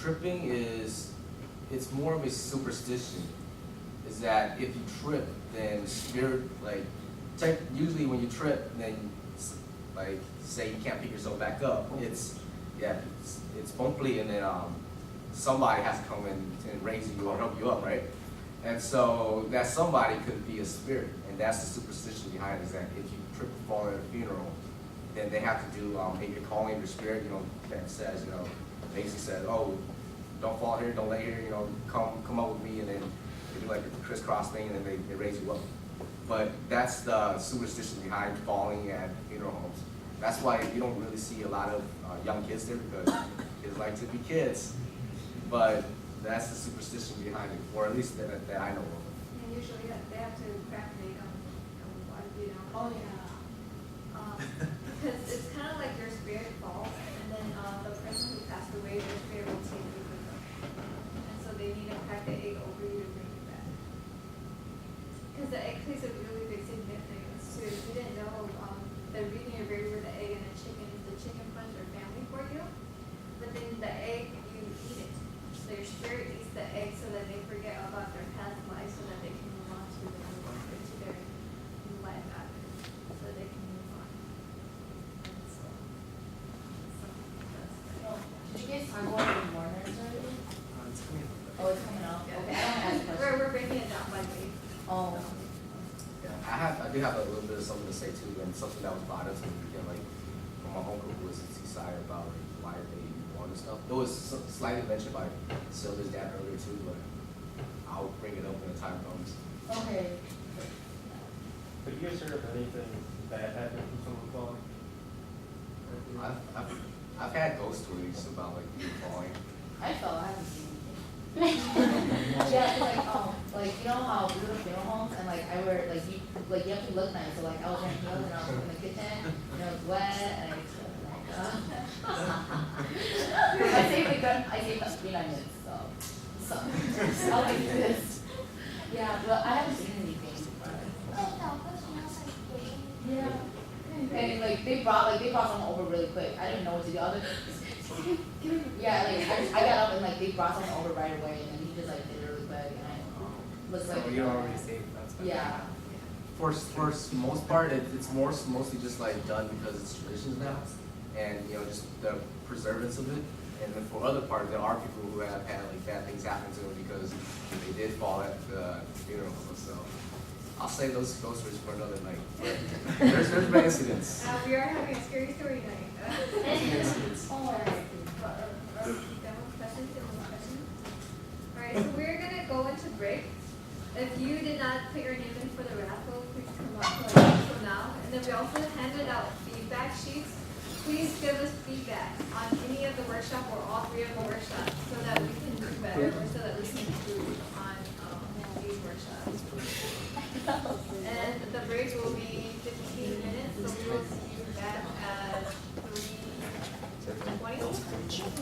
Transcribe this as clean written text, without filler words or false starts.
tripping is, it's more of a superstition. Is that if you trip, then spirit, like, usually when you trip, then like say you can't pick yourself back up, it's bumpy, and then somebody has to come in and raise you or help you up, right? And so that somebody could be a spirit, and that's the superstition behind it, is that if you trip and fall at a funeral, then they have to do maybe a calling of your spirit, that says, basically says, oh, don't fall here, don't lay here, come up with me, and then they do like the crisscross thing, and then they raise you up. But that's the superstition behind falling at funeral homes. That's why you don't really see a lot of young kids there, because kids like to be kids. But that's the superstition behind it, or at least that I know of. And usually they have to crack the egg on Oh yeah. because it's kind of like your spirit falls, and then the person who passed away, their spirit will take you with them. And so they need to crack the egg over you to bring you back. Because the egg plays a really big significance too. If you didn't know, the reason you're buried with the egg and the chicken funds your family for you. But then the egg, you eat it. So your spirit eats the egg so that they forget about their past life, so that they can move on to their new life after, so they can move on. And so that's Did you guys talk about the mourners already? It's coming up. Oh, it's coming up. Okay, I don't ask questions. we're breaking it down by weight. Oh. Yeah, I do have a little bit of something to say too, and something that was brought up to me again, like from my uncle who was in Seaside about like why they mourn and stuff. It was slightly mentioned by Sylvia's dad earlier too, but I'll bring it up when the time comes. Okay. Have you guys heard of anything bad happening from someone falling? I've had ghost stories about like people falling. I fell. I haven't seen anything. Yeah, like you know how we go to funeral homes and like I wear you have to look nice. So like I was wearing heels and I was in the kitchen and it was wet and I saved the 3 minutes. So I'll do this. Yeah, but I haven't seen anything. Yeah. And like they brought someone over really quick. I didn't know what to do. I was like, yeah, like I got up and like they brought someone over right away, and then he just like did it really quick, and I was like, So you're already safe. That's good. yeah. For most part, it's mostly just like done because it's traditions now, and just the preservance of it. And then for other part, there are people who have had like bad things happen to them because they did fall at the funeral. So I'll save those ghost stories for another night. There's been incidents. We are having a scary story night. Incidents. Alright, so we're gonna go into break. If you did not put your name in for the raffle, please come up to us from now. And then we also handed out feedback sheets. Please give us feedback on any of the workshop or all 3 of the workshops so that we can do better or so that we can improve on these workshops. And the break will be 15 minutes, so we will see you back at 3:20.